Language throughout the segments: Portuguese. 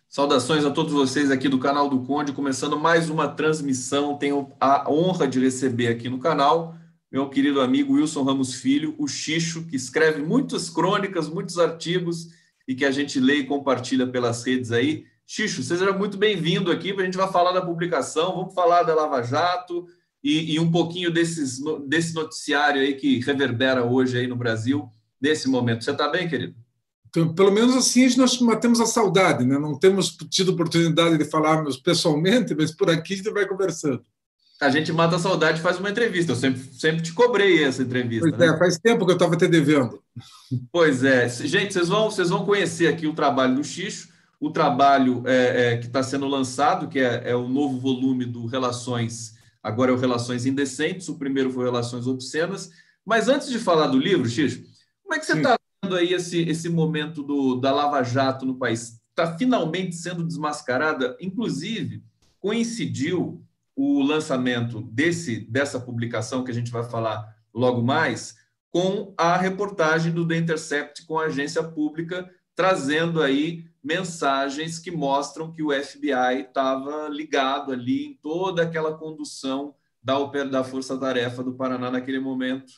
Saudações a todos vocês aqui do canal do Conde, começando mais uma transmissão. Tenho a honra de receber aqui no canal meu querido amigo Wilson Ramos Filho, o Xixo, que escreve muitas crônicas, muitos artigos e que a gente lê e compartilha pelas redes aí. Xixo, seja muito bem-vindo aqui, a gente vai falar da publicação, vamos falar da Lava Jato e um pouquinho desse noticiário aí que reverbera hoje aí no Brasil, nesse momento. Você está bem, querido? Então, pelo menos assim nós matamos a saudade, né? Não temos tido oportunidade de falarmos pessoalmente, mas por aqui a gente vai conversando. A gente mata a saudade e faz uma entrevista. Eu sempre te cobrei essa entrevista, Pois né? é, faz tempo que eu estava te devendo. Pois é. Gente, vocês vão conhecer aqui o trabalho do Xixo, o trabalho que está sendo lançado, que é o novo volume do Relações, agora é o Relações Indecentes, o primeiro foi Relações Obscenas. Mas antes de falar do livro, Xixo, como é que você Sim. está vendo aí esse momento da Lava Jato no país? Está finalmente sendo desmascarada? Inclusive, coincidiu o lançamento dessa publicação, que a gente vai falar logo mais, com a reportagem do The Intercept com a agência pública, trazendo aí mensagens que mostram que o FBI estava ligado ali em toda aquela condução da Força-Tarefa do Paraná naquele momento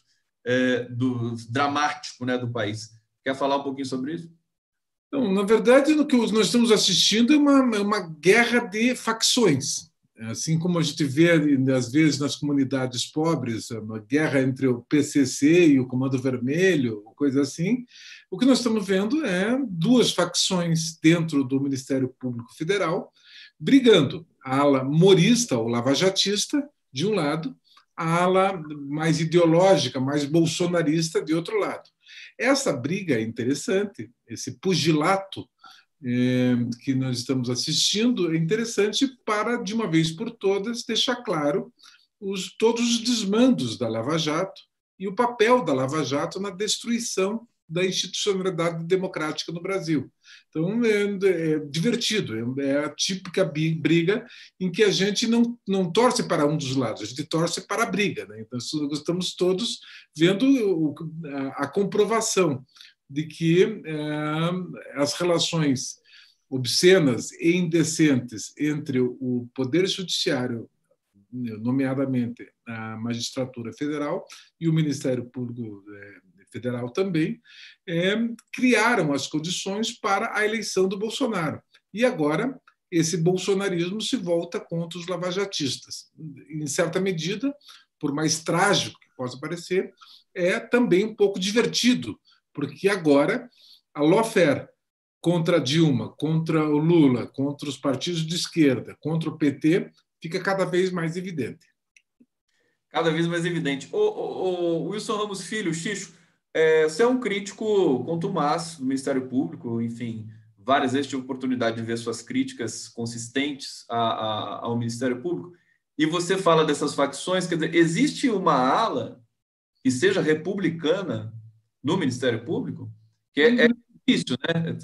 dramático, né, do país. Quer falar um pouquinho sobre isso? Então, na verdade, o que nós estamos assistindo é uma guerra de facções. Assim como a gente vê, às vezes, nas comunidades pobres, uma guerra entre o PCC e o Comando Vermelho, coisa assim, o que nós estamos vendo é duas facções dentro do Ministério Público Federal brigando. A ala morista, ou lavajatista, de um lado, a ala mais ideológica, mais bolsonarista, de outro lado. Essa briga é interessante, esse pugilato que nós estamos assistindo é interessante para, de uma vez por todas, deixar claro todos os desmandos da Lava Jato e o papel da Lava Jato na destruição da institucionalidade democrática no Brasil. Então, é divertido, é a típica briga em que a gente não torce para um dos lados, a gente torce para a briga, né? Então, estamos todos vendo a comprovação de que as relações obscenas e indecentes entre o Poder Judiciário, nomeadamente a Magistratura Federal, e o Ministério Público Federal também, criaram as condições para a eleição do Bolsonaro. E agora esse bolsonarismo se volta contra os lavajatistas. Em certa medida, por mais trágico que possa parecer, é também um pouco divertido, porque agora a lawfare contra a Dilma, contra o Lula, contra os partidos de esquerda, contra o PT, fica cada vez mais evidente. Cada vez mais evidente. O Wilson Ramos Filho, Xixo, você é um crítico contumaz do Ministério Público, enfim, várias vezes tive a oportunidade de ver suas críticas consistentes ao Ministério Público, e você fala dessas facções, quer dizer, existe uma ala que seja republicana no Ministério Público? Que é difícil, né?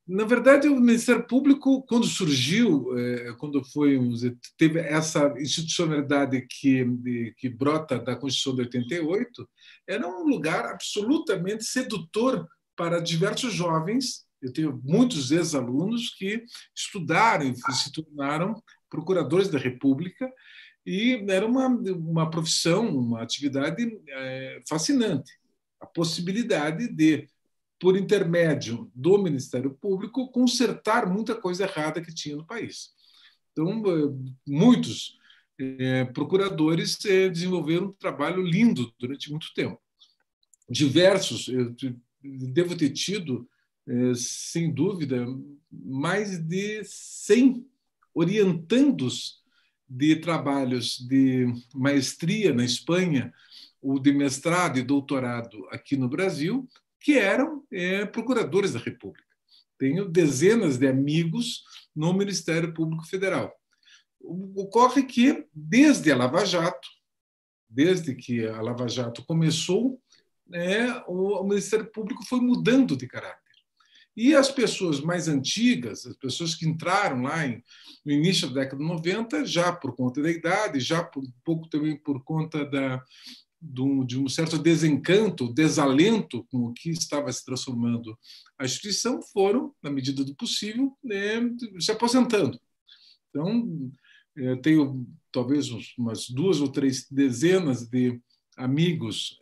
Na verdade, o Ministério Público, quando surgiu, quando teve essa institucionalidade que brota da Constituição de 88, era um lugar absolutamente sedutor para diversos jovens. Eu tenho muitos ex-alunos que estudaram e se tornaram procuradores da República, e era uma profissão, uma atividade fascinante. A possibilidade de, por intermédio do Ministério Público, consertar muita coisa errada que tinha no país. Então, muitos procuradores desenvolveram um trabalho lindo durante muito tempo. Diversos, eu devo ter tido, sem dúvida, mais de 100 orientandos de trabalhos de maestria na Espanha, ou de mestrado e doutorado aqui no Brasil, que eram procuradores da República. Tenho dezenas de amigos no Ministério Público Federal. Ocorre que, desde que a Lava Jato começou, o Ministério Público foi mudando de caráter. E as pessoas mais antigas, as pessoas que entraram lá no início da década de 90, já por conta da idade, já por pouco também por conta de um certo desencanto, desalento com o que estava se transformando a instituição, foram, na medida do possível, se aposentando. Então, eu tenho talvez umas 2 ou 3 dezenas de amigos,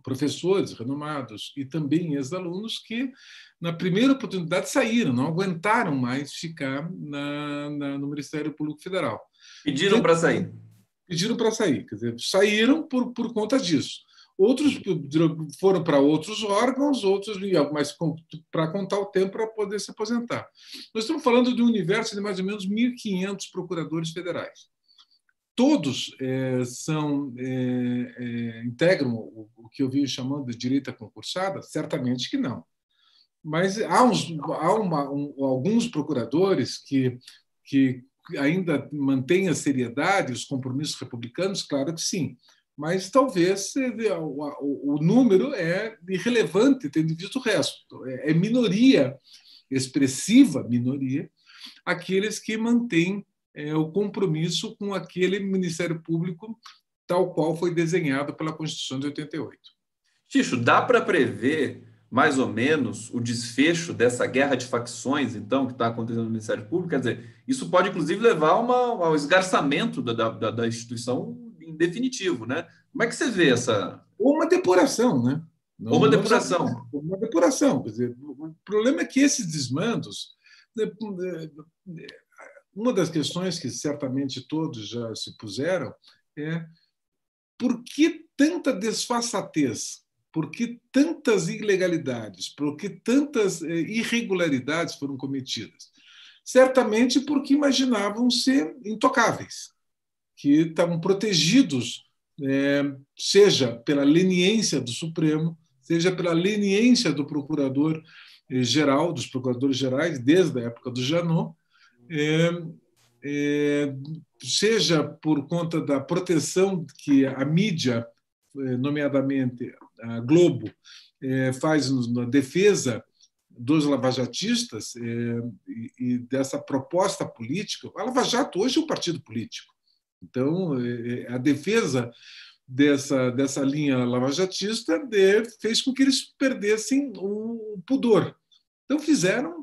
professores renomados e também ex-alunos que, na primeira oportunidade, saíram, não aguentaram mais ficar no Ministério Público Federal. Pediram para sair. Pediram para sair, quer dizer, saíram por conta disso. Outros foram para outros órgãos, outros, mas para contar o tempo para poder se aposentar. Nós estamos falando de um universo de mais ou menos 1.500 procuradores federais. Todos integram o que eu vinha chamando de direita concursada? Certamente que não. Mas há alguns procuradores que ainda mantêm a seriedade, os compromissos republicanos, claro que sim. Mas talvez o número é irrelevante, tendo visto o resto. É minoria, expressiva minoria, aqueles que mantêm o compromisso com aquele Ministério Público tal qual foi desenhado pela Constituição de 88. Xixo, dá para prever mais ou menos o desfecho dessa guerra de facções, então, que está acontecendo no Ministério Público? Quer dizer, isso pode, inclusive, levar ao esgarçamento da instituição em definitivo, né? Como é que você vê essa... Ou uma depuração, né? Ou uma depuração. Uma depuração. Quer dizer, o problema é que esses desmandos... Uma das questões que certamente todos já se puseram é por que tanta desfaçatez? Por que tantas ilegalidades? Por que tantas irregularidades foram cometidas? Certamente porque imaginavam ser intocáveis, que estavam protegidos, seja pela leniência do Supremo, seja pela leniência do procurador-geral, dos procuradores gerais, desde a época do Janot, seja por conta da proteção que a mídia, nomeadamente a Globo, faz na defesa dos lavajatistas e dessa proposta política. A Lava Jato hoje é um partido político. Então, a defesa dessa linha lavajatista fez com que eles perdessem o pudor. Então, fizeram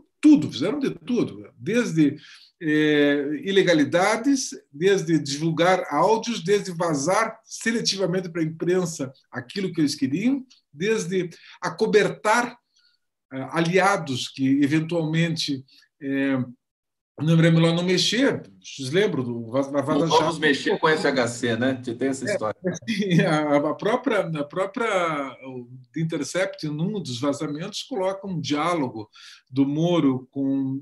de tudo, desde ilegalidades, desde divulgar áudios, desde vazar seletivamente para a imprensa aquilo que eles queriam, desde acobertar aliados que, eventualmente, não é melhor não mexer. Vocês lembram do Vaza Jato? Não vamos mexer com FHC, né? Tem essa história. A própria The Intercept, num dos vazamentos, coloca um diálogo do Moro com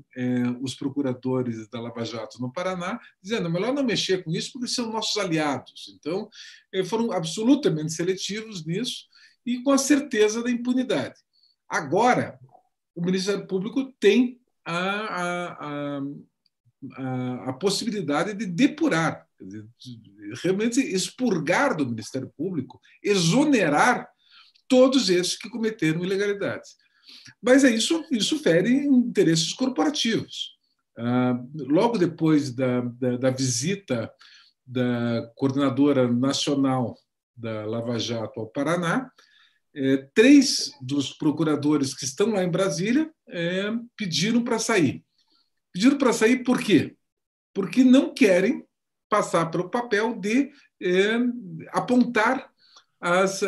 os procuradores da Lava Jato no Paraná, dizendo: é melhor não mexer com isso porque são nossos aliados. Então, foram absolutamente seletivos nisso e com a certeza da impunidade. Agora, o Ministério Público tem a possibilidade de depurar, realmente expurgar do Ministério Público, exonerar todos esses que cometeram ilegalidades. Mas isso fere interesses corporativos. Logo depois da visita da coordenadora nacional da Lava Jato ao Paraná, 3 dos procuradores que estão lá em Brasília pediram para sair. Pediram para sair por quê? Porque não querem passar pelo papel de apontar as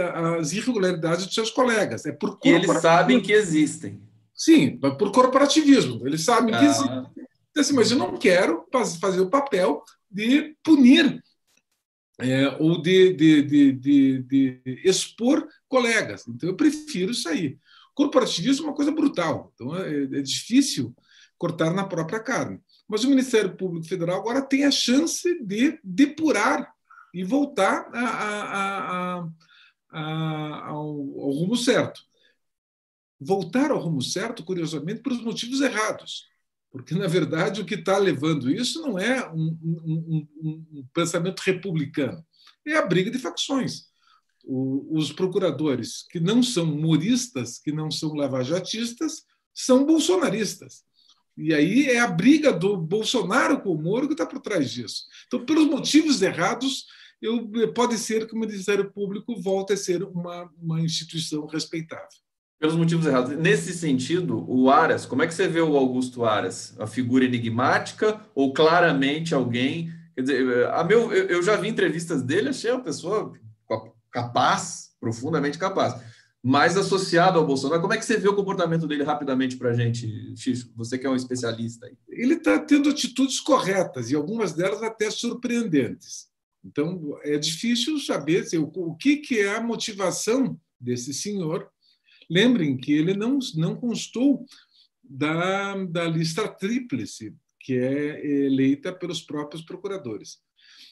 irregularidades dos seus colegas. E eles sabem que existem. Sim, por corporativismo. Eles sabem que existem. Então, assim, mas eu não quero fazer o papel de punir ou de expor colegas. Então, eu prefiro sair. Corporativismo é uma coisa brutal. Então, é difícil cortar na própria carne. Mas o Ministério Público Federal agora tem a chance de depurar e voltar ao rumo certo. Voltar ao rumo certo, curiosamente, por os motivos errados. Porque, na verdade, o que está levando isso não é um pensamento republicano, é a briga de facções. Os procuradores que não são moristas, que não são lavajatistas, são bolsonaristas. E aí é a briga do Bolsonaro com o Moro que está por trás disso. Então, pelos motivos errados, pode ser que o Ministério Público volte a ser uma instituição respeitável. Pelos motivos errados. Nesse sentido, o Aras, como é que você vê o Augusto Aras? A figura enigmática ou claramente alguém... Quer dizer, eu já vi entrevistas dele, achei uma pessoa capaz, profundamente capaz, mais associado ao Bolsonaro. Como é que você vê o comportamento dele rapidamente para a gente, Xixo? Você que é um especialista aí. Ele está tendo atitudes corretas e algumas delas até surpreendentes. Então, é difícil saber o que é a motivação desse senhor. Lembrem que ele não constou da lista tríplice, que é eleita pelos próprios procuradores.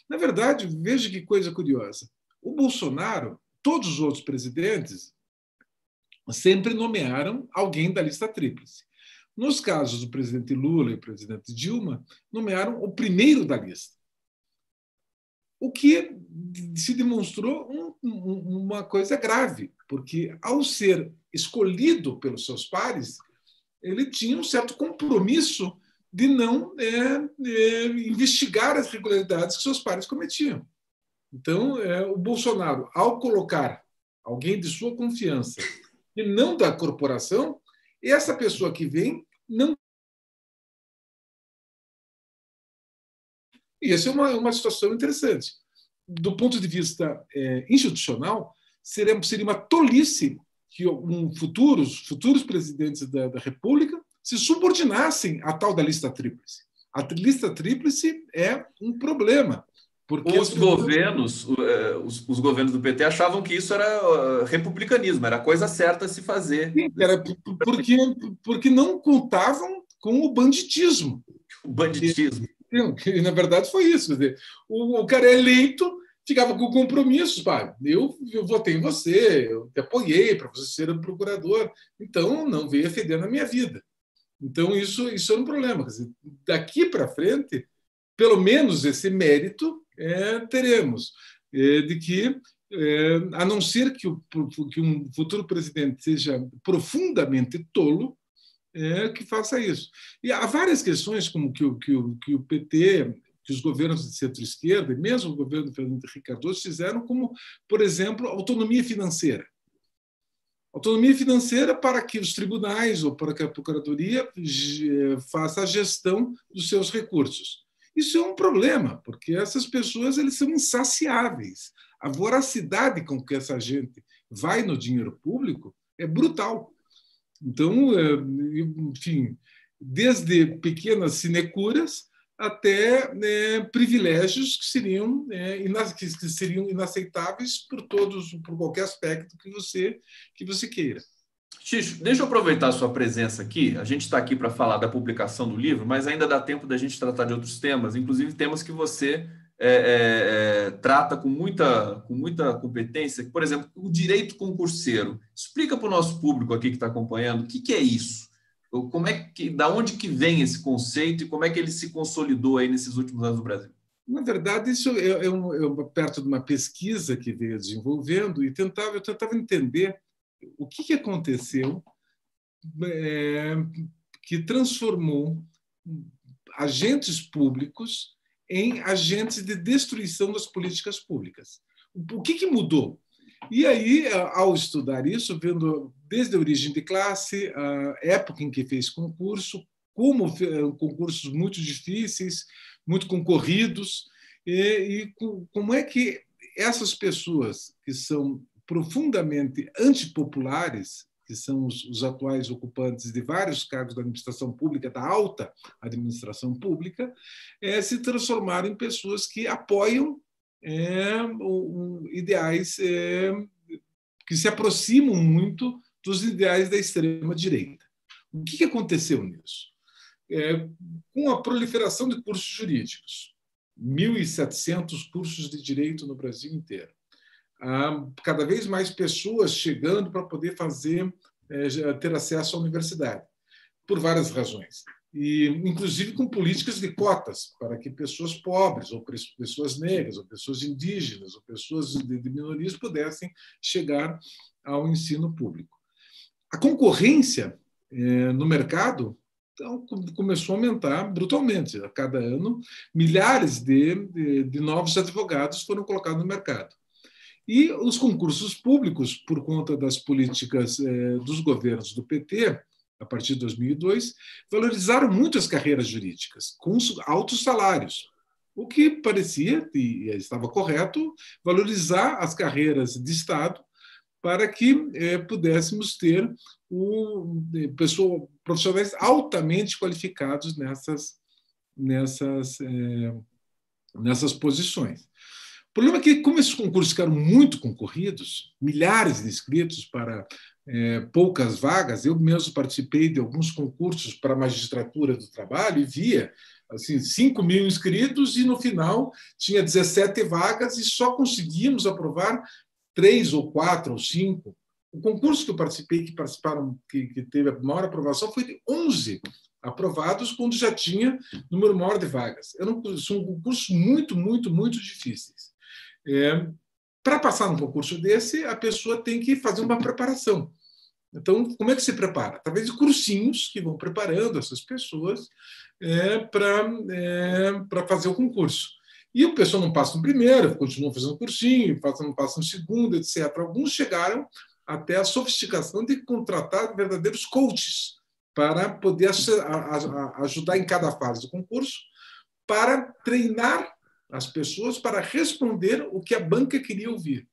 Na verdade, veja que coisa curiosa. O Bolsonaro, todos os outros presidentes, sempre nomearam alguém da lista tríplice. Nos casos do presidente Lula e do presidente Dilma, nomearam o primeiro da lista. O que se demonstrou uma coisa grave, porque, ao ser escolhido pelos seus pares, ele tinha um certo compromisso de não investigar as irregularidades que seus pares cometiam. Então, o Bolsonaro, ao colocar alguém de sua confiança e não da corporação, essa pessoa que vem não. E essa é uma situação interessante. Do ponto de vista institucional, seria uma tolice que futuros presidentes da República se subordinassem à tal da lista tríplice. A lista tríplice é um problema. Porque os governos do PT achavam que isso era republicanismo, era a coisa certa a se fazer. Sim, era porque não contavam com o banditismo. O banditismo. E, na verdade, foi isso. Quer dizer, o cara eleito ficava com compromissos. Eu votei em você, eu te apoiei para você ser procurador, então não veio feder na minha vida. Então, isso é um problema. Quer dizer, daqui para frente, pelo menos esse mérito teremos, de que, a não ser que um futuro presidente seja profundamente tolo, que faça isso. E há várias questões, como que o PT, que os governos de centro-esquerda, e mesmo o governo do Fernando Henrique Cardoso, fizeram, como, por exemplo, autonomia financeira. Autonomia financeira para que os tribunais ou para que a Procuradoria faça a gestão dos seus recursos. Isso é um problema, porque essas pessoas eles são insaciáveis. A voracidade com que essa gente vai no dinheiro público é brutal. Então, enfim, desde pequenas sinecuras até privilégios que seriam inaceitáveis por qualquer aspecto que você queira. Xixo, deixa eu aproveitar a sua presença aqui. A gente está aqui para falar da publicação do livro, mas ainda dá tempo da gente tratar de outros temas, inclusive temas que você trata com muita competência. Por exemplo, o direito concurseiro. Explica para o nosso público aqui que está acompanhando o que é isso. Da onde que vem esse conceito e como é que ele se consolidou aí nesses últimos anos no Brasil? Na verdade, isso perto de uma pesquisa que veio desenvolvendo e eu tentava entender o que aconteceu que transformou agentes públicos em agentes de destruição das políticas públicas. O que mudou? E aí, ao estudar isso, vendo desde a origem de classe, a época em que fez concurso, como concursos muito difíceis, muito concorridos, e como é que essas pessoas que são profundamente antipopulares, que são os atuais ocupantes de vários cargos da administração pública, da alta administração pública, se transformaram em pessoas que apoiam ideais que se aproximam muito dos ideais da extrema-direita. O que aconteceu nisso? Com a proliferação de cursos jurídicos, 1.700 cursos de direito no Brasil inteiro, cada vez mais pessoas chegando para poder ter acesso à universidade, por várias razões. E, inclusive, com políticas de cotas para que pessoas pobres, ou pessoas negras, ou pessoas indígenas, ou pessoas de minorias pudessem chegar ao ensino público. A concorrência no mercado Então, começou a aumentar brutalmente. A cada ano, milhares de novos advogados foram colocados no mercado. E os concursos públicos, por conta das políticas dos governos do PT, a partir de 2002, valorizaram muito as carreiras jurídicas, com altos salários. O que parecia, e estava correto, valorizar as carreiras de Estado para que pudéssemos ter profissionais altamente qualificados nessas posições. O problema é que, como esses concursos ficaram muito concorridos, milhares de inscritos para poucas vagas, eu mesmo participei de alguns concursos para a magistratura do trabalho e via assim, 5.000 inscritos e, no final, tinha 17 vagas e só conseguimos aprovar 3 ou 4 ou 5. O concurso que eu participei, que teve a maior aprovação, foi de 11 aprovados, quando já tinha número maior de vagas. São concursos muito, muito, muito difíceis. Para passar num concurso desse, a pessoa tem que fazer uma preparação. Então, como é que se prepara? Através de cursinhos que vão preparando essas pessoas para fazer o concurso. E o pessoal não passa no primeiro, continua fazendo cursinho, não passa no segundo, etc. Alguns chegaram até a sofisticação de contratar verdadeiros coaches para poder ajudar em cada fase do concurso, para treinar as pessoas para responder o que a banca queria ouvir.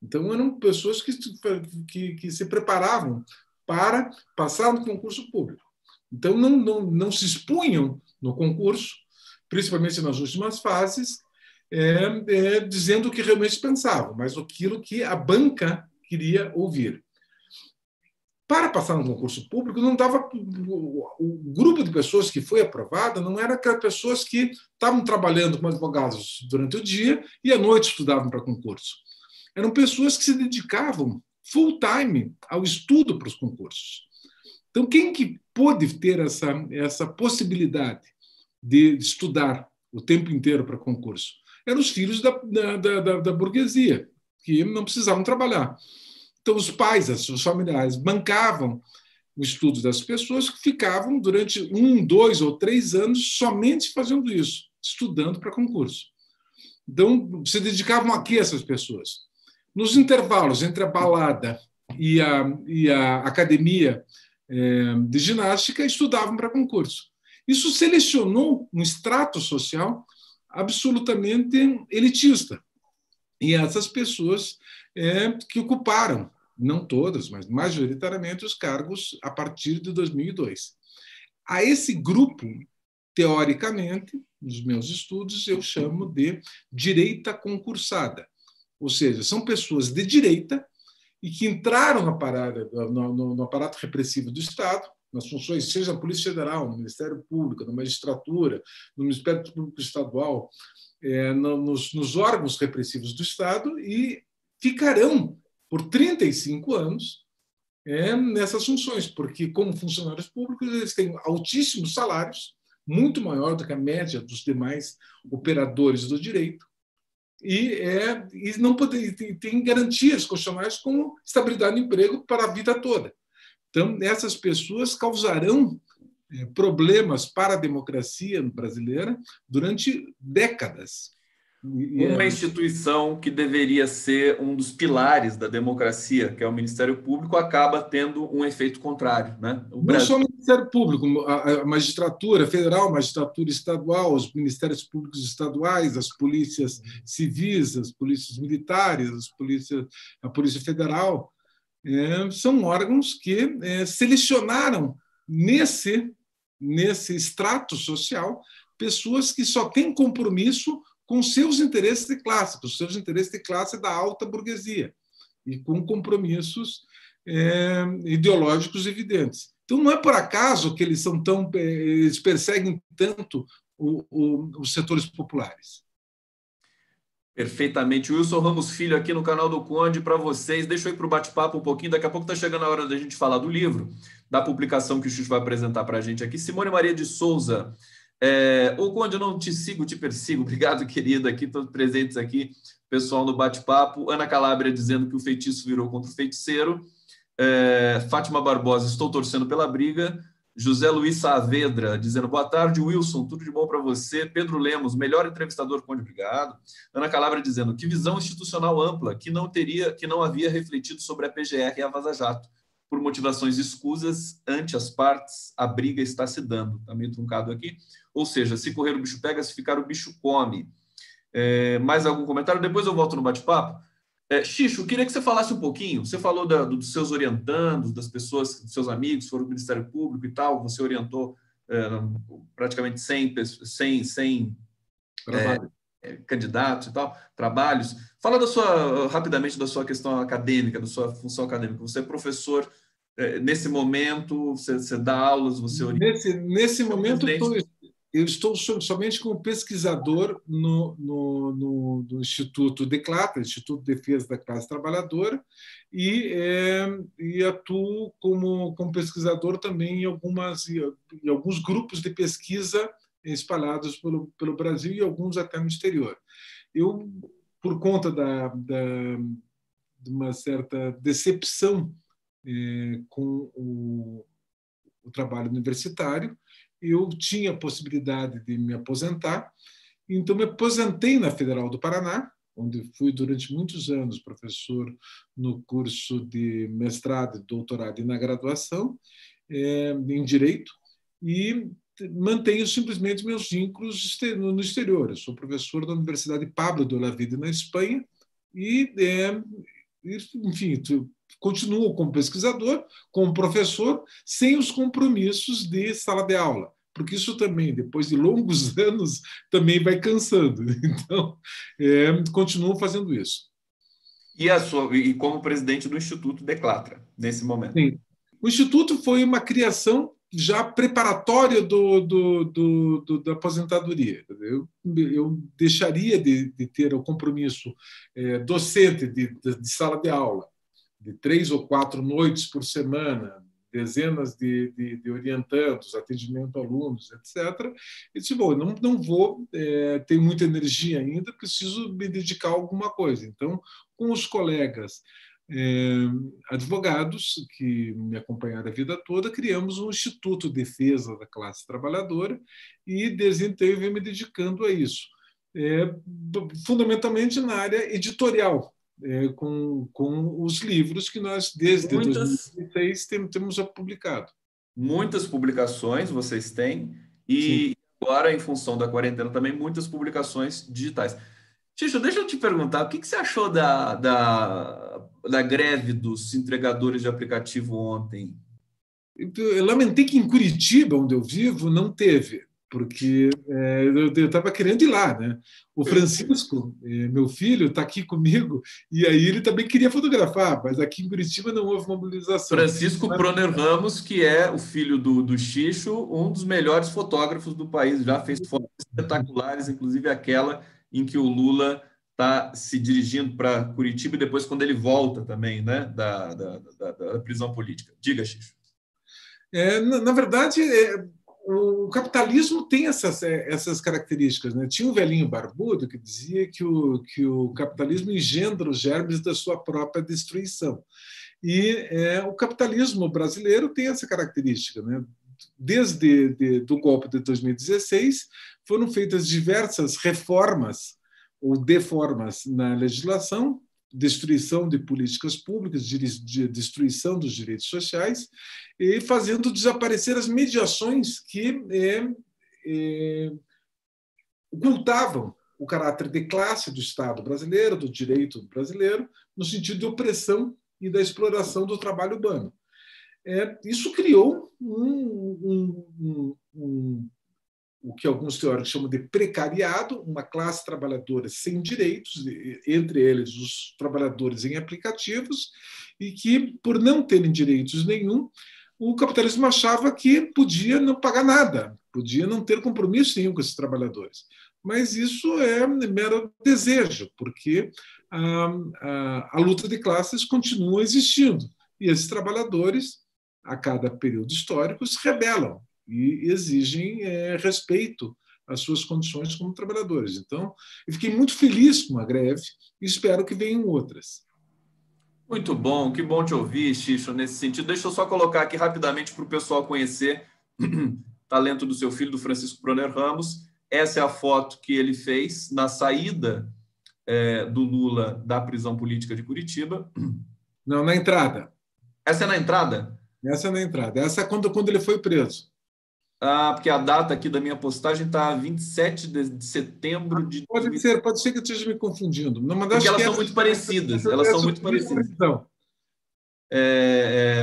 Então, eram pessoas que se preparavam para passar no concurso público. Então, não se expunham no concurso, principalmente nas últimas fases, dizendo o que realmente pensavam, mas aquilo que a banca queria ouvir. Para passar no concurso público, não dava. O grupo de pessoas que foi aprovada não era aquelas pessoas que estavam trabalhando como advogados durante o dia e à noite estudavam para concurso. Eram pessoas que se dedicavam full time ao estudo para os concursos. Então, quem que pôde ter essa possibilidade de estudar o tempo inteiro para concurso? Eram os filhos da burguesia, que não precisavam trabalhar. Então, os pais, os seus familiares, bancavam o estudo das pessoas que ficavam durante 1, 2 ou 3 anos somente fazendo isso, estudando para concurso. Então, se dedicavam a quê essas pessoas? Nos intervalos entre a balada e a academia de ginástica, estudavam para concurso. Isso selecionou um extrato social absolutamente elitista. E essas pessoas que ocuparam, não todas, mas majoritariamente, os cargos a partir de 2002. A esse grupo, teoricamente, nos meus estudos, eu chamo de direita concursada. Ou seja, são pessoas de direita e que entraram no aparato repressivo do Estado, nas funções, seja na Polícia Federal, no Ministério Público, na magistratura, no Ministério Público Estadual, nos órgãos repressivos do Estado, e ficarão por 35 anos nessas funções, porque, como funcionários públicos, eles têm altíssimos salários, muito maior do que a média dos demais operadores do direito, e não tem garantias constitucionais como estabilidade de emprego para a vida toda. Então, essas pessoas causarão problemas para a democracia brasileira durante décadas. Uma instituição que deveria ser um dos pilares da democracia, que é o Ministério Público, acaba tendo um efeito contrário, né? Não só o Ministério Público, a magistratura federal, a magistratura estadual, os ministérios públicos estaduais, as polícias civis, as polícias militares, a Polícia Federal, são órgãos que selecionaram nesse extrato social pessoas que só têm compromisso com seus interesses de classe, com seus interesses de classe da alta burguesia, e com compromissos ideológicos evidentes. Então, não é por acaso que eles perseguem tanto os setores populares. Perfeitamente. Wilson Ramos Filho aqui no canal do Conde para vocês. Deixa eu ir para o bate-papo um pouquinho. Daqui a pouco está chegando a hora da gente falar do livro, da publicação que o Xuxa vai apresentar para a gente aqui. Simone Maria de Souza. Ô, Conde, eu não te sigo, te persigo. Obrigado, querida, aqui, todos presentes aqui, pessoal no bate-papo. Ana Calabria dizendo que o feitiço virou contra o feiticeiro. Fátima Barbosa, estou torcendo pela briga. José Luiz Saavedra, dizendo boa tarde, Wilson, tudo de bom para você. Pedro Lemos, melhor entrevistador, Conde, obrigado. Ana Calabria dizendo que visão institucional ampla, que não havia refletido sobre a PGR e a Vaza Jato. Por motivações escusas, ante as partes, a briga está se dando. Está meio truncado aqui. Ou seja, se correr o bicho pega, se ficar o bicho come. Mais algum comentário? Depois eu volto no bate-papo. Xixo, queria que você falasse um pouquinho. Você falou dos seus orientandos, das pessoas, dos seus amigos, foram do Ministério Público e tal. Você orientou praticamente 100 candidatos e tal, trabalhos. Fala rapidamente da sua questão acadêmica, da sua função acadêmica. Você é professor nesse momento, você dá aulas, você orienta. Nesse momento, eu estou somente como pesquisador no Instituto DECLATA, Instituto de Defesa da Classe Trabalhadora, e atuo como pesquisador também em alguns grupos de pesquisa espalhados pelo Brasil e alguns até no exterior. Eu, por conta de uma certa decepção com o trabalho universitário, eu tinha a possibilidade de me aposentar, então me aposentei na Federal do Paraná, onde fui durante muitos anos professor no curso de mestrado, doutorado e na graduação em Direito, e mantenho simplesmente meus vínculos no exterior. Eu sou professor da Universidade Pablo de Olavide, na Espanha, e, enfim, continuo como pesquisador, como professor, sem os compromissos de sala de aula, porque isso também, depois de longos anos, também vai cansando. Então, continuo fazendo isso. E como presidente do Instituto DECLATA, nesse momento? Sim. O Instituto foi uma criação já preparatória da aposentadoria. Eu deixaria de ter o compromisso docente de sala de aula, de 3 ou 4 noites por semana, dezenas de orientandos, atendimento a alunos, etc. E disse, bom, não vou, tenho muita energia ainda, preciso me dedicar a alguma coisa. Então, com os colegas advogados que me acompanharam a vida toda, criamos um Instituto de Defesa da Classe Trabalhadora e desde então eu venho me dedicando a isso, fundamentalmente na área editorial, com os livros que nós, desde 2016, temos publicado. Muitas publicações vocês têm, e sim, agora, em função da quarentena, também muitas publicações digitais. Xixo, deixa eu te perguntar, o que você achou da greve dos entregadores de aplicativo ontem? Eu lamentei que em Curitiba, onde eu vivo, não teve, porque eu estava querendo ir lá, né? O Francisco, meu filho, está aqui comigo, e aí ele também queria fotografar, mas aqui em Curitiba não houve mobilização. Francisco Proner Ramos, que é o filho do Xixo, um dos melhores fotógrafos do país, já fez fotos espetaculares, inclusive aquela em que o Lula está se dirigindo para Curitiba e depois quando ele volta também, né, da prisão política. Diga, Xixo. Na verdade, o capitalismo tem essas características, né? Tinha um velhinho barbudo que dizia que o capitalismo engendra os germes da sua própria destruição. E o capitalismo brasileiro tem essa característica, né? Desde do golpe de 2016, foram feitas diversas reformas ou deformas na legislação, destruição de políticas públicas, de destruição dos direitos sociais, e fazendo desaparecer as mediações que ocultavam o caráter de classe do Estado brasileiro, do direito brasileiro, no sentido de opressão e da exploração do trabalho urbano. Isso criou o que alguns teóricos chamam de precariado, uma classe trabalhadora sem direitos, entre eles os trabalhadores em aplicativos, e que, por não terem direitos nenhum, o capitalismo achava que podia não pagar nada, podia não ter compromisso nenhum com esses trabalhadores. Mas isso é mero desejo, porque a luta de classes continua existindo, e esses trabalhadores, a cada período histórico, se rebelam e exigem respeito às suas condições como trabalhadores. Então, eu fiquei muito feliz com a greve e espero que venham outras. Muito bom, que bom te ouvir, Xixo, nesse sentido. Deixa eu só colocar aqui rapidamente para o pessoal conhecer talento do seu filho, do Francisco Proner Ramos. Essa é a foto que ele fez na saída do Lula da prisão política de Curitiba. Não, na entrada. Essa é na entrada? Essa é na entrada. Essa é quando ele foi preso. Porque a data aqui da minha postagem está 27 de setembro de... Pode ser que eu esteja me confundindo. Não, mas porque elas são muito parecidas. Elas são muito parecidas.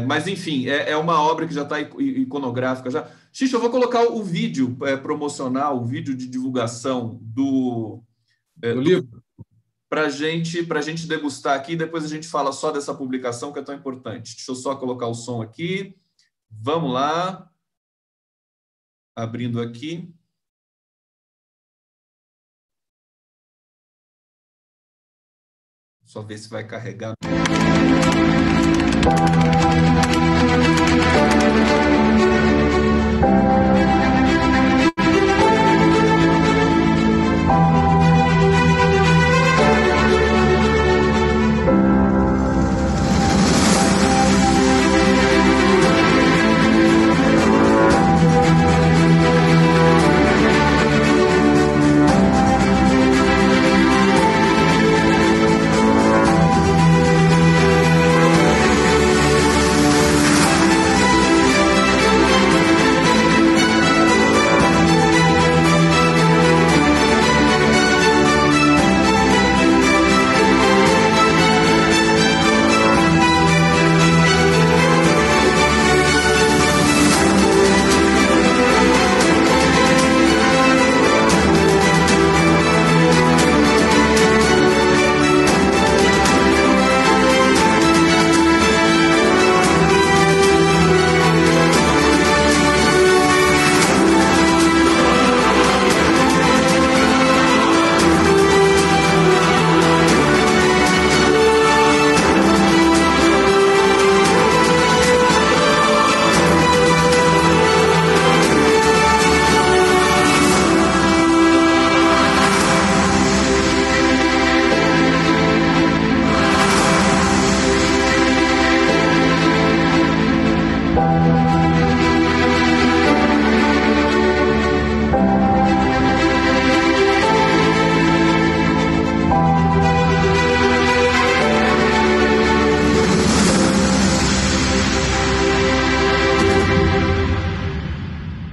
Mas, enfim, é uma obra que já está iconográfica. Já. Xixi, eu vou colocar o vídeo promocional, o vídeo de divulgação do livro, para a gente degustar aqui. Depois a gente fala só dessa publicação que é tão importante. Deixa eu só colocar o som aqui. Vamos lá. Abrindo aqui. Só ver se vai carregar.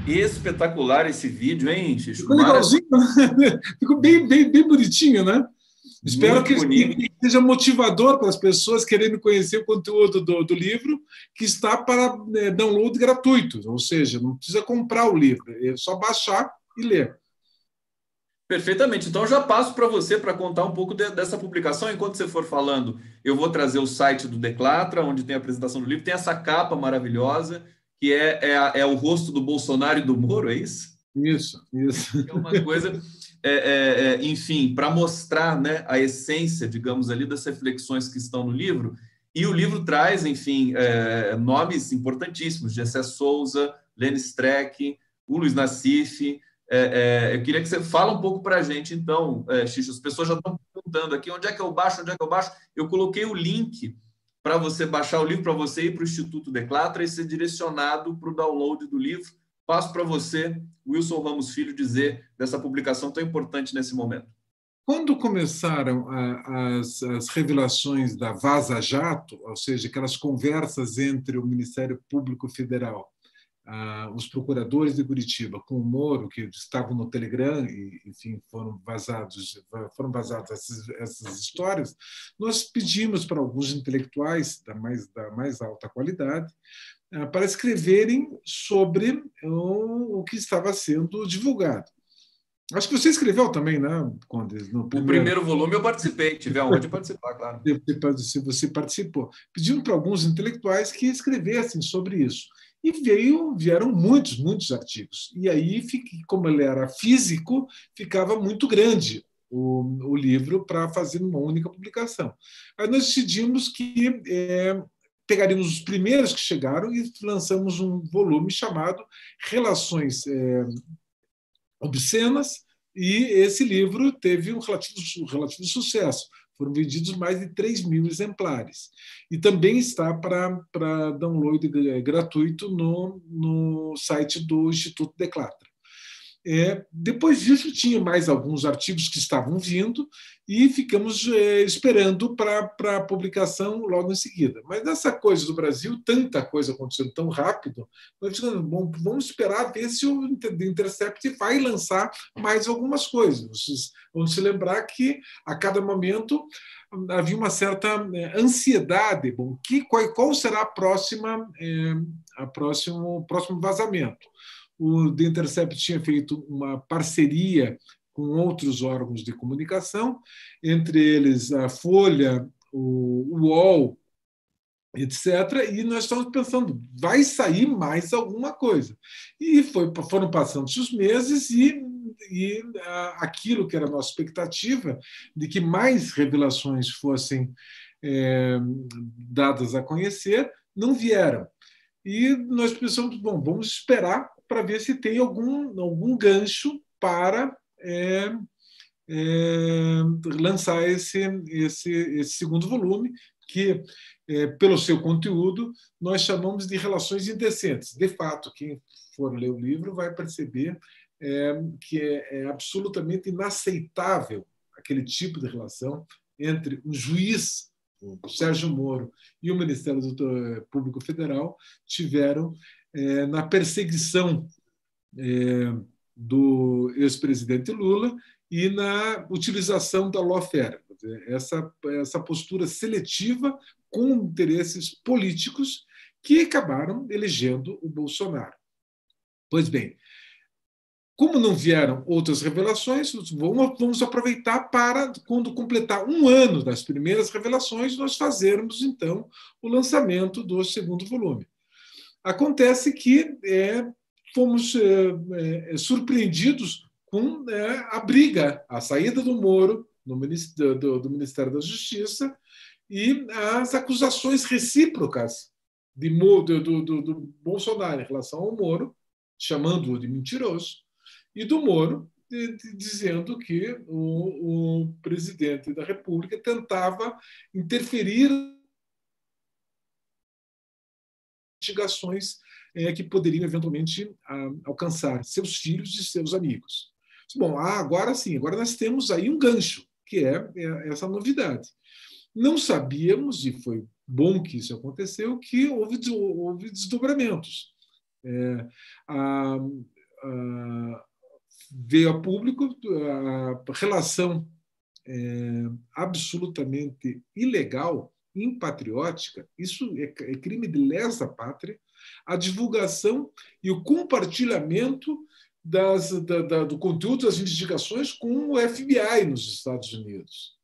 Espetacular esse vídeo, hein, Xixi? Ficou legalzinho, né? Ficou bem bonitinho, né? Espero que seja motivador para as pessoas querendo conhecer o conteúdo do livro, que está para download gratuito, ou seja, não precisa comprar o livro, é só baixar e ler. Perfeitamente. Então, eu já passo para você para contar um pouco dessa publicação. Enquanto você for falando, eu vou trazer o site do Declatra, onde tem a apresentação do livro. Tem essa capa maravilhosa, que é o rosto do Bolsonaro e do Moro, é isso? Isso. É uma coisa, enfim, para mostrar, né, a essência, digamos, ali das reflexões que estão no livro. E o livro traz, enfim, nomes importantíssimos, Gessé Souza, Lênin Streck, o Luiz Nassif. Eu queria que você fale um pouco para a gente, então, Xixi, as pessoas já estão perguntando aqui, onde é que eu baixo? Eu coloquei o link para você baixar o livro, para você ir para o Instituto Declatra e ser direcionado para o download do livro. Passo para você, Wilson Ramos Filho, dizer dessa publicação tão importante nesse momento. Quando começaram as revelações da Vaza Jato, ou seja, aquelas conversas entre o Ministério Público Federal, os procuradores de Curitiba com o Moro, que estavam no Telegram e, enfim, foram vazadas essas histórias, nós pedimos para alguns intelectuais da mais alta qualidade para escreverem sobre o que estava sendo divulgado. Acho que você escreveu também, né, Conde? No primeiro volume eu participei, tive a honra de participar, claro. Você participou. Pedimos para alguns intelectuais que escrevessem sobre isso. E vieram muitos artigos. E aí, como ele era físico, ficava muito grande o livro para fazer uma única publicação. Aí nós decidimos que pegaríamos os primeiros que chegaram e lançamos um volume chamado Relações Obscenas, e esse livro teve um relativo sucesso. Foram vendidos mais de 3.000 exemplares. E também está para download gratuito no site do Instituto Declatra. Depois disso, tinha mais alguns artigos que estavam vindo e ficamos esperando para a publicação logo em seguida. Mas essa coisa do Brasil, tanta coisa acontecendo tão rápido, nós ficamos, bom, vamos esperar ver se o Intercept vai lançar mais algumas coisas. Vocês vão se lembrar que, a cada momento, havia uma certa ansiedade. Bom, qual será o próximo vazamento? O The Intercept tinha feito uma parceria com outros órgãos de comunicação, entre eles a Folha, o UOL, etc. E nós estamos pensando, vai sair mais alguma coisa. E foram passando-se os meses e aquilo que era a nossa expectativa de que mais revelações fossem dadas a conhecer, não vieram. E nós pensamos, bom, vamos esperar para ver se tem algum gancho para lançar esse segundo volume, que, pelo seu conteúdo, nós chamamos de Relações Indecentes. De fato, quem for ler o livro vai perceber que é absolutamente inaceitável aquele tipo de relação entre um juiz, o Sérgio Moro, e o Ministério Público Federal tiveram na perseguição do ex-presidente Lula e na utilização da lawfare, essa postura seletiva com interesses políticos que acabaram elegendo o Bolsonaro. Pois bem, como não vieram outras revelações, vamos aproveitar para, quando completar 1 ano das primeiras revelações, nós fazermos, então, o lançamento do segundo volume. Acontece que fomos surpreendidos com a briga, a saída do Moro do Ministério da Justiça e as acusações recíprocas do Bolsonaro em relação ao Moro, chamando-o de mentiroso, e do Moro dizendo que o presidente da República tentava interferir investigações que poderiam eventualmente alcançar seus filhos e seus amigos. Bom, agora sim, agora nós temos aí um gancho, que é essa novidade. Não sabíamos, e foi bom que isso aconteceu, que houve desdobramentos. Veio a público a relação absolutamente ilegal, impatriótica, isso é crime de lesa pátria, a divulgação e o compartilhamento do conteúdo das investigações com o FBI nos Estados Unidos.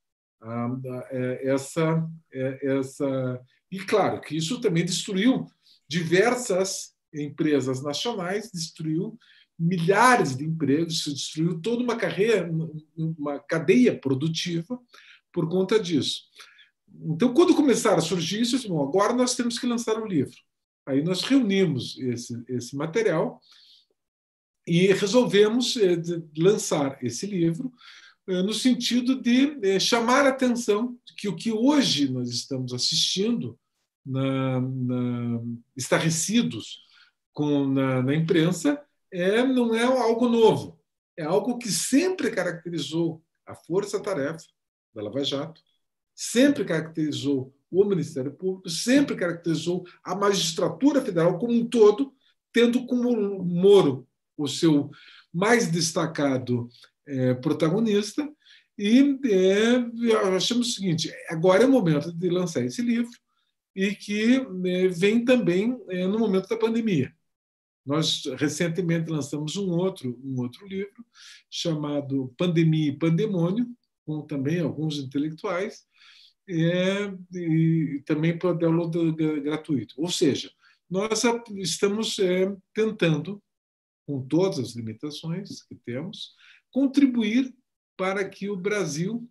E, claro, que isso também destruiu diversas empresas nacionais, destruiu milhares de empregos, destruiu toda uma cadeia produtiva por conta disso. Então, quando começaram a surgir isso, eu disse, bom, agora nós temos que lançar um livro. Aí nós reunimos esse material e resolvemos lançar esse livro no sentido de chamar a atenção que o que hoje nós estamos assistindo, estarrecidos na imprensa, não é algo novo. É algo que sempre caracterizou a força-tarefa da Lava Jato, sempre caracterizou o Ministério Público, sempre caracterizou a magistratura federal como um todo, tendo como Moro o seu mais destacado protagonista. E achamos o seguinte, agora é o momento de lançar esse livro, e que vem também no momento da pandemia. Nós recentemente lançamos um outro livro chamado Pandemia e Pandemônio, com também alguns intelectuais, e também para download gratuito. Ou seja, nós estamos tentando, com todas as limitações que temos, contribuir para que o Brasil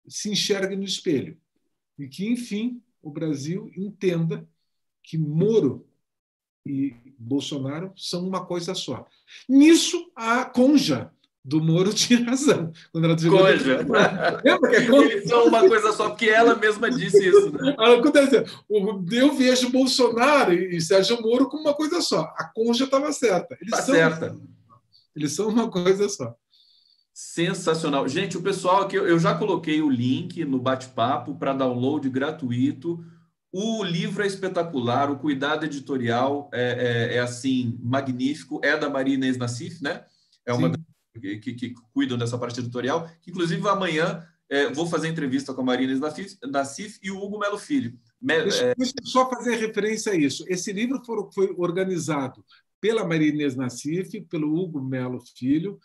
se enxergue no espelho e que, enfim, o Brasil entenda que Moro e Bolsonaro são uma coisa só. Nisso, a conja do Moro tinha razão. Quando ela dizia, Coja. lembra que Eles são uma coisa só, porque ela mesma disse isso, né? Eu vejo Bolsonaro e Sérgio Moro como uma coisa só. A Conja estava certa. Tá certa. Eles são uma coisa só. Sensacional. Gente, o pessoal aqui, eu já coloquei o link no bate-papo para download gratuito. O livro é espetacular, o cuidado editorial é assim, magnífico. É da Maria Inês Nassif, né? É uma que cuidam dessa parte editorial. Inclusive, amanhã vou fazer entrevista com a Maria Inês Nassif e o Hugo Melo Filho. Deixa eu só fazer referência a isso. Esse livro foi organizado pela Maria Inês Nassif, pelo Hugo Melo Filho,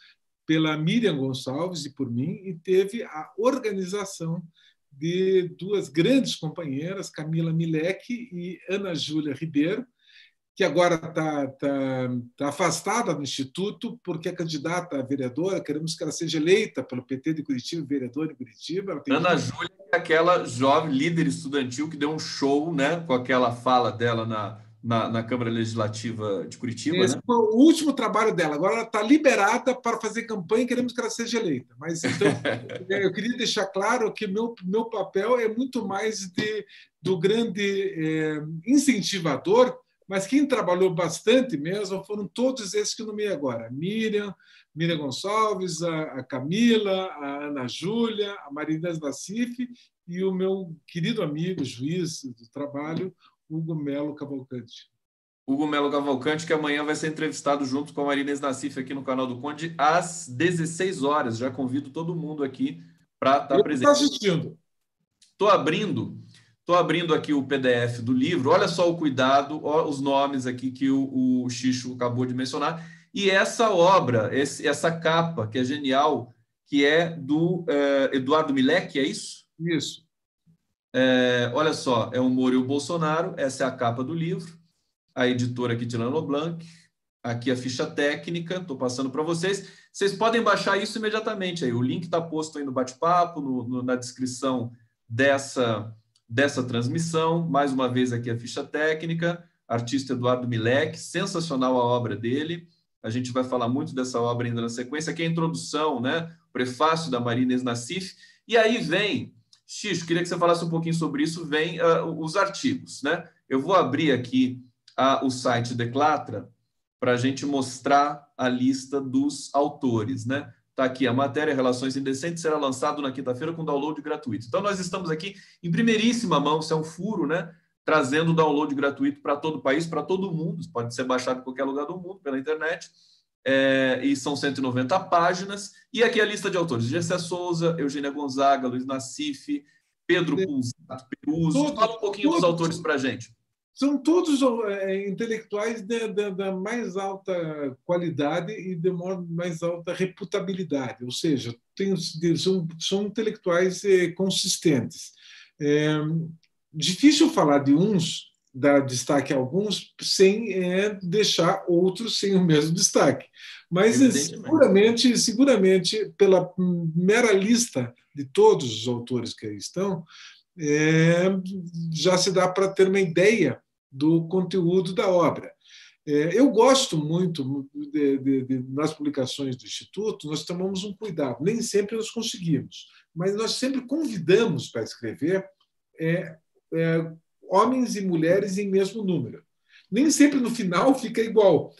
pela Miriam Gonçalves e por mim, e teve a organização de duas grandes companheiras, Camila Milek e Ana Júlia Ribeiro, que agora tá afastada do Instituto porque é candidata a vereadora, queremos que ela seja eleita pelo PT de Curitiba, vereadora de Curitiba. Ana Júlia é aquela jovem líder estudantil que deu um show, né, com aquela fala dela na Câmara Legislativa de Curitiba. Esse foi o último trabalho dela. Agora ela está liberada para fazer campanha e queremos que ela seja eleita. Mas então, eu queria deixar claro que meu papel é muito mais do grande incentivador, mas quem trabalhou bastante mesmo foram todos esses que eu nomeei agora. Miriam Gonçalves, a Camila, a Ana Júlia, a Marina Nassif e o meu querido amigo, juiz do trabalho, Hugo Melo Cavalcante. Hugo Melo Cavalcante, que amanhã vai ser entrevistado junto com a Maria Inês Nassif aqui no canal do Conde, às 16 horas. Já convido todo mundo aqui para estar presente. Estou assistindo. Estou abrindo aqui o PDF do livro. Olha só o cuidado, os nomes aqui que o Xixo acabou de mencionar. E essa obra, essa capa, que é genial, que é do Eduardo Milek, é isso? Isso. Olha só, é o Moro e o Bolsonaro. Essa é a capa do livro. A editora aqui de Lano Blanc. Aqui a ficha técnica, estou passando para vocês. Vocês podem baixar isso imediatamente. Aí. O link está posto aí no bate-papo, na descrição dessa transmissão. Mais uma vez aqui a ficha técnica. Artista Eduardo Milek, sensacional a obra dele. A gente vai falar muito dessa obra ainda na sequência. Aqui é a introdução, né? Prefácio da Maria Inês Nassif. E aí vem, Xixo, queria que você falasse um pouquinho sobre isso, vem os artigos, né? Eu vou abrir aqui o site Declatra para a gente mostrar a lista dos autores, né? Está aqui a matéria Relações Indecentes, será lançado na quinta-feira com download gratuito. Então, nós estamos aqui em primeiríssima mão, isso é um furo, né? Trazendo download gratuito para todo o país, para todo mundo, pode ser baixado em qualquer lugar do mundo, pela internet, e são 190 páginas. E aqui a lista de autores: Gessé Souza, Eugênia Gonzaga, Luiz Nassif, Pedro Pulsato, Peruso. Fala um pouquinho dos autores para a gente. São todos intelectuais da mais alta qualidade e de mais alta reputabilidade, ou seja, são intelectuais consistentes. Difícil falar de uns, dar destaque a alguns, sem deixar outros sem o mesmo destaque. Mas seguramente, pela mera lista de todos os autores que aí estão, já se dá para ter uma ideia do conteúdo da obra. Eu gosto muito nas publicações do Instituto, nós tomamos um cuidado, nem sempre nós conseguimos, mas nós sempre convidamos para escrever homens e mulheres em mesmo número. Nem sempre no final fica igual,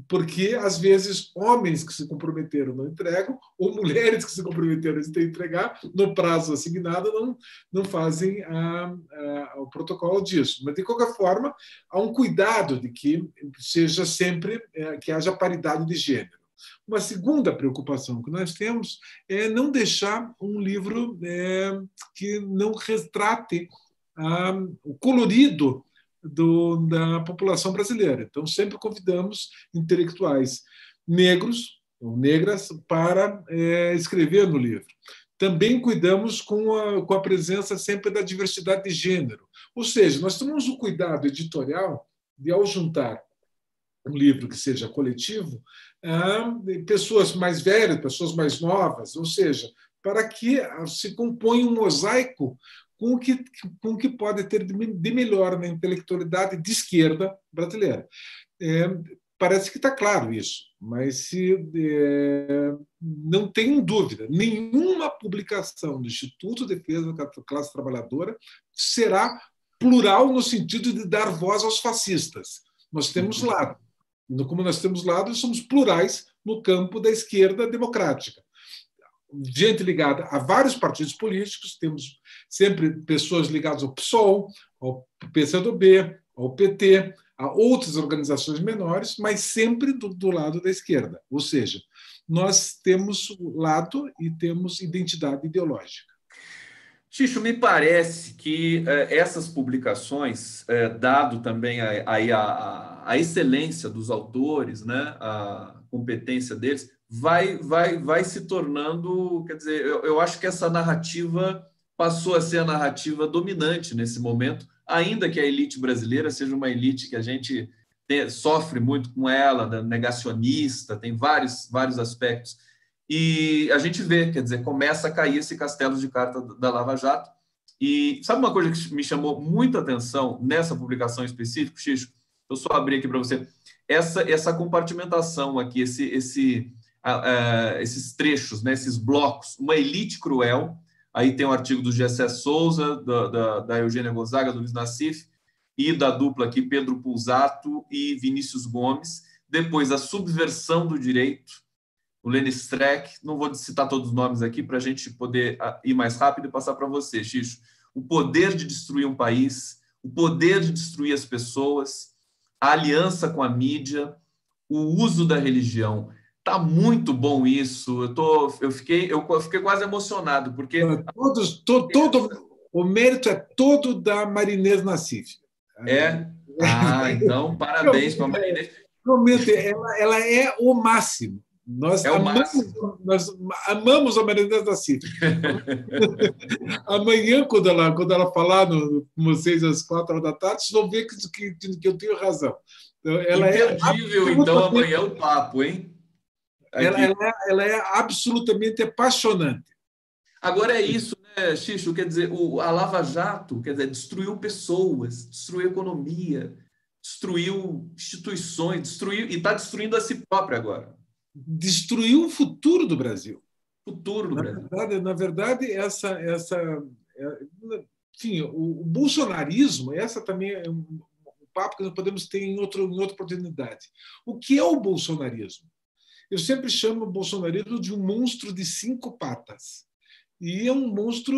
porque, às vezes, homens que se comprometeram não entregam, ou mulheres que se comprometeram a entregar no prazo assignado não fazem o protocolo disso. Mas, de qualquer forma, há um cuidado de que seja sempre que haja paridade de gênero. Uma segunda preocupação que nós temos é não deixar um livro que não retrate o colorido da população brasileira. Então, sempre convidamos intelectuais negros ou negras para escrever no livro. Também cuidamos com a presença sempre da diversidade de gênero. Ou seja, nós tomamos o cuidado editorial de, ao juntar um livro que seja coletivo, pessoas mais velhas, pessoas mais novas, ou seja, para que se componha um mosaico com o que pode ter de melhor na intelectualidade de esquerda brasileira. parece que está claro isso, mas não tenho dúvida, nenhuma publicação do Instituto de Defesa da Classe Trabalhadora será plural no sentido de dar voz aos fascistas. Nós temos lado. Como nós temos lado, somos plurais no campo da esquerda democrática. Gente ligada a vários partidos políticos, temos sempre pessoas ligadas ao PSOL, ao PCdoB, ao PT, a outras organizações menores, mas sempre do lado da esquerda. Ou seja, nós temos lado e temos identidade ideológica. Xixo, me parece que essas publicações, dado também a excelência dos autores, né, a competência deles, vai se tornando, quer dizer, eu acho que essa narrativa passou a ser a narrativa dominante nesse momento, ainda que a elite brasileira seja uma elite que a gente sofre muito com ela, negacionista, tem vários aspectos. E a gente vê, quer dizer, começa a cair esse castelo de carta da Lava Jato. E sabe uma coisa que me chamou muita atenção nessa publicação específica, Xixo? Eu só abri aqui para você. Essa compartimentação aqui, esses trechos, né, esses blocos, uma elite cruel. Aí tem o artigo do Gessé Souza, da Eugênia Gonzaga, do Luiz Nassif, e da dupla aqui, Pedro Pulsato e Vinícius Gomes. Depois, a subversão do direito, o Lenny Streck, não vou citar todos os nomes aqui para a gente poder ir mais rápido e passar para você, Xixo. O poder de destruir um país, o poder de destruir as pessoas, a aliança com a mídia, o uso da religião. Tá muito bom isso. Eu fiquei quase emocionado, porque o mérito é todo da Marinês Nassif. Então parabéns para a Marinês. Realmente, ela é o máximo. Nós amamos a Marinês Nassif. Amanhã, quando ela falar com vocês às 4h da tarde, vocês vão ver que eu tenho razão. Então, imperdível, então, amanhã o papo, hein? Ela é absolutamente apaixonante. Agora é isso, né, Xixo? Quer dizer, a Lava Jato, quer dizer, destruiu pessoas, destruiu economia, destruiu instituições, e está destruindo a si própria agora. Destruiu o futuro do Brasil. Na verdade, enfim, o bolsonarismo, essa também é um papo que nós podemos ter em outra oportunidade. O que é o bolsonarismo? Eu sempre chamo o bolsonarismo de um monstro de 5 patas. E é um monstro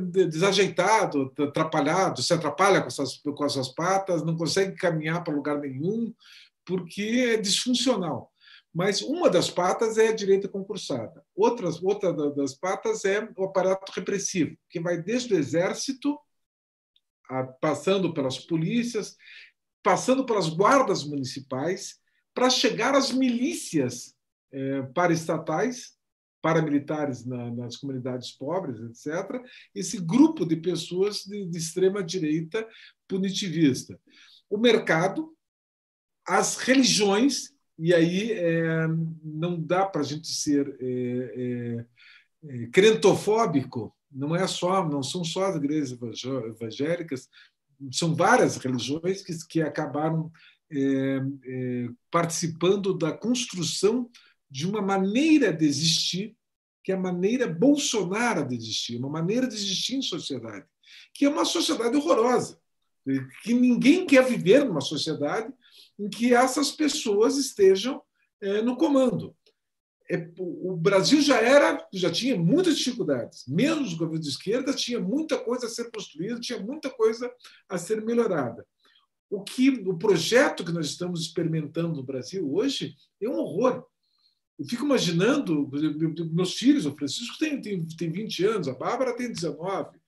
desajeitado, atrapalhado, se atrapalha com as suas patas, não consegue caminhar para lugar nenhum, porque é disfuncional. Mas uma das patas é a direita concursada. Outra das patas é o aparato repressivo, que vai desde o exército, passando pelas polícias, passando pelas guardas municipais, para chegar às milícias paraestatais, paramilitares nas comunidades pobres, etc. Esse grupo de pessoas de extrema direita punitivista. O mercado, as religiões, e aí não dá para a gente ser crentofóbico, não são só as igrejas evangélicas, são várias religiões que acabaram participando da construção de uma maneira de existir, que é a maneira Bolsonaro de existir, uma maneira de existir em sociedade, que é uma sociedade horrorosa, que ninguém quer viver numa sociedade em que essas pessoas estejam no comando. O Brasil já tinha muitas dificuldades, menos o governo de esquerda, tinha muita coisa a ser construída, tinha muita coisa a ser melhorada. O projeto que nós estamos experimentando no Brasil hoje é um horror. Eu fico imaginando, meus filhos, o Francisco tem 20 anos, a Bárbara tem 19.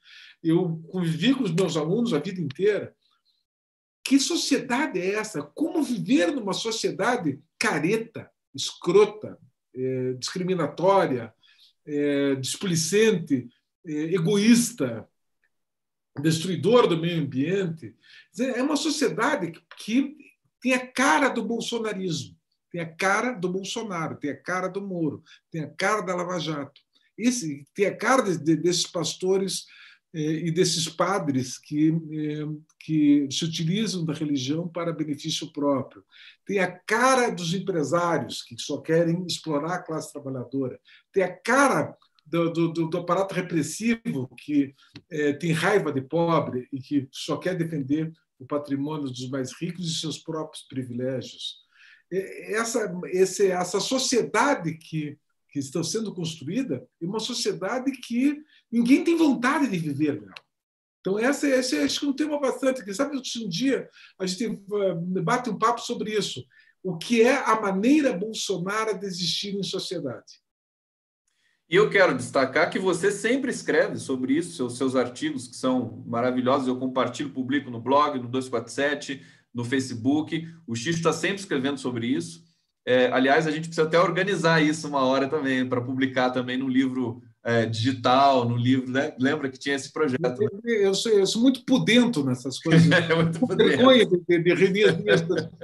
Eu convivi com os meus alunos a vida inteira. Que sociedade é essa? Como viver numa sociedade careta, escrota, discriminatória, displicente, egoísta, destruidora do meio ambiente? É uma sociedade que tem a cara do bolsonarismo, tem a cara do Bolsonaro, tem a cara do Moro, tem a cara da Lava Jato, tem a cara desses pastores e desses padres que se utilizam da religião para benefício próprio. Tem a cara dos empresários que só querem explorar a classe trabalhadora. Tem a cara do aparato repressivo que tem raiva de pobre e que só quer defender o patrimônio dos mais ricos e seus próprios privilégios. Essa sociedade que está sendo construída é uma sociedade que ninguém tem vontade de viver nela. Então, esse acho que é um tema bastante. Quem sabe um dia a gente bate um papo sobre isso. O que é a maneira Bolsonaro de existir em sociedade? E eu quero destacar que você sempre escreve sobre isso, seus artigos que são maravilhosos, eu compartilho, publico no blog, no 247, no Facebook, o Xixo está sempre escrevendo sobre isso. Aliás, a gente precisa até organizar isso uma hora também, para publicar também no livro digital, no livro, né? Lembra que tinha esse projeto? Né? Eu sou muito pudento nessas coisas. Muito vergonha de reunir as minhas...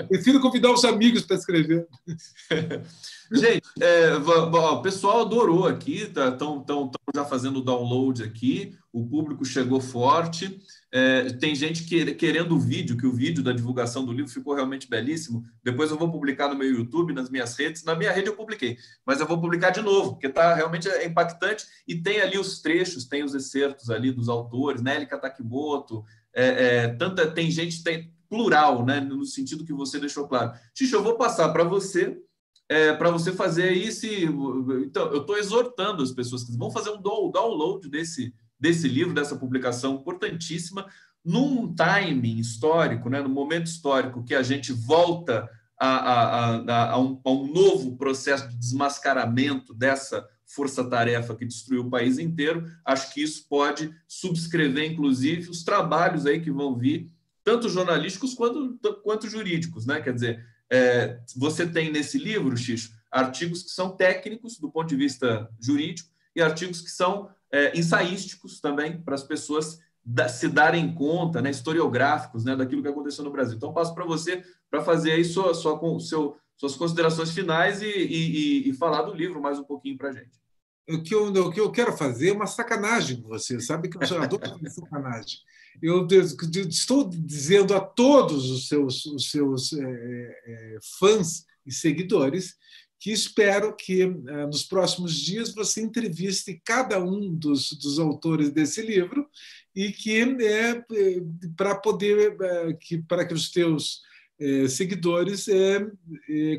Prefiro convidar os amigos para escrever. Gente, o pessoal adorou aqui, estão já fazendo o download aqui, o público chegou forte, tem gente querendo o vídeo, que o vídeo da divulgação do livro ficou realmente belíssimo. Depois eu vou publicar no meu YouTube, nas minhas redes. Na minha rede eu publiquei, mas eu vou publicar de novo, porque realmente é impactante, e tem ali os trechos, tem os excertos ali dos autores, Nélica Takimoto, tem gente, tem plural, né, no sentido que você deixou claro. Xixo, eu vou passar para você fazer isso. Então, eu estou exortando as pessoas que vão fazer um download desse livro, dessa publicação importantíssima, num timing histórico, né, no momento histórico que a gente volta a um novo processo de desmascaramento dessa força-tarefa que destruiu o país inteiro. Acho que isso pode subscrever, inclusive, os trabalhos aí que vão vir, tanto jornalísticos quanto jurídicos, né? Quer dizer, você tem nesse livro, Xixo, artigos que são técnicos do ponto de vista jurídico e artigos que são ensaísticos também, para as pessoas se darem conta, né, historiográficos, né, daquilo que aconteceu no Brasil. Então, passo para você para fazer aí suas considerações finais e falar do livro mais um pouquinho para a gente. O que eu quero fazer é uma sacanagem com você, sabe que eu adoro fazer sacanagem. Eu estou dizendo a todos os seus fãs e seguidores que espero que nos próximos dias você entreviste cada um dos autores desse livro e que para que os teus seguidores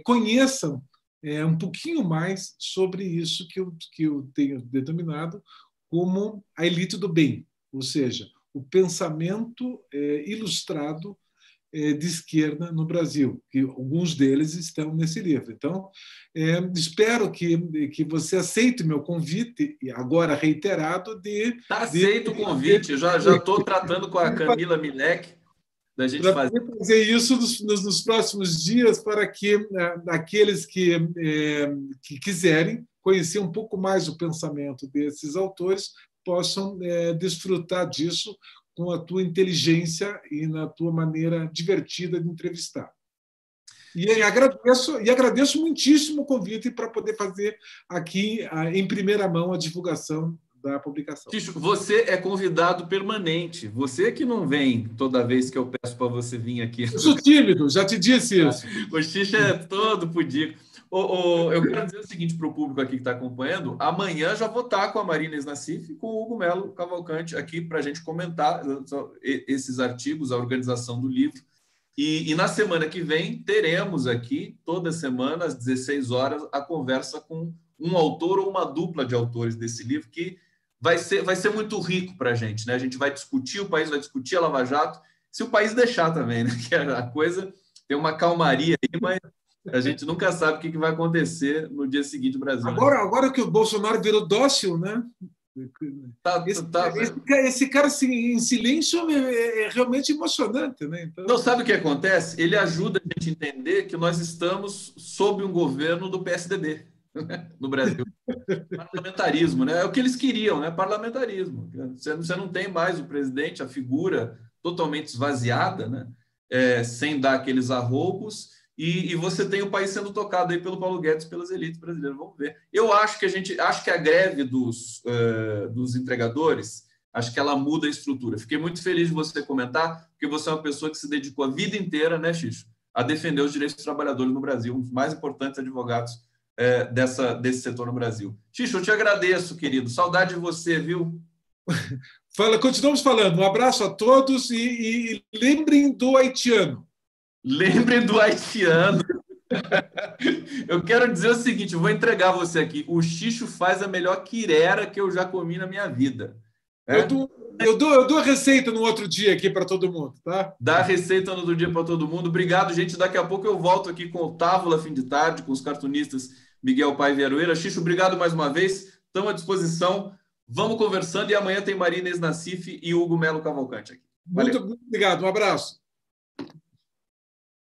conheçam um pouquinho mais sobre isso que eu tenho denominado como a elite do bem, ou seja, o pensamento ilustrado de esquerda no Brasil, que alguns deles estão nesse livro. Então, espero que você aceite o meu convite, agora reiterado, Está aceito o convite, eu já estou tratando com a Camila Milek da gente fazer isso nos próximos dias, para que aqueles que quiserem conhecer um pouco mais o pensamento desses autores possam desfrutar disso com a tua inteligência e na tua maneira divertida de entrevistar. E agradeço muitíssimo o convite para poder fazer aqui, em primeira mão, a divulgação da publicação. Xixo, você é convidado permanente. Você que não vem toda vez que eu peço para você vir aqui. Eu sou tímido, já te disse isso. O Xixo é todo pudico. Eu quero dizer o seguinte para o público aqui que está acompanhando: amanhã já vou estar com a Marina Nassif e com o Hugo Melo Cavalcante aqui para a gente comentar esses artigos, a organização do livro. E na semana que vem teremos aqui, toda semana, às 16 horas, a conversa com um autor ou uma dupla de autores desse livro, que vai ser muito rico para a gente, né? A gente vai discutir, o país vai discutir a Lava Jato, se o país deixar também, né? Que a coisa tem uma calmaria aí, mas a gente nunca sabe o que vai acontecer no dia seguinte no Brasil. Agora que o Bolsonaro virou dócil, né? Esse cara assim, em silêncio é realmente emocionante, né? Então... Não, sabe o que acontece? Ele ajuda a gente a entender que nós estamos sob um governo do PSDB no Brasil. Parlamentarismo, né? É o que eles queriam, né? Parlamentarismo. Você não tem mais o presidente, a figura totalmente esvaziada, né? Sem dar aqueles arroubos, e você tem o país sendo tocado aí pelo Paulo Guedes, pelas elites brasileiras. Vamos ver. Eu acho que a greve dos entregadores, acho que ela muda a estrutura. Fiquei muito feliz de você comentar, porque você é uma pessoa que se dedicou a vida inteira, né, Xixo, a defender os direitos dos trabalhadores no Brasil, um dos mais importantes advogados desse setor no Brasil. Xixo, eu te agradeço, querido. Saudade de você, viu? Continuamos falando. Um abraço a todos e lembrem do haitiano. Lembrem do haitiano. Eu quero dizer o seguinte, eu vou entregar você aqui. O Xixo faz a melhor quirera que eu já comi na minha vida. Eu dou a receita no outro dia aqui para todo mundo, tá? Dá a receita no outro dia para todo mundo. Obrigado, gente. Daqui a pouco eu volto aqui com o Távola Fim de Tarde, com os cartunistas Miguel Paiva e Aroeira. Xixo, obrigado mais uma vez. Estamos à disposição. Vamos conversando e amanhã tem Maria Inês Nassif e Hugo Melo Cavalcante aqui. Valeu. Muito obrigado. Um abraço.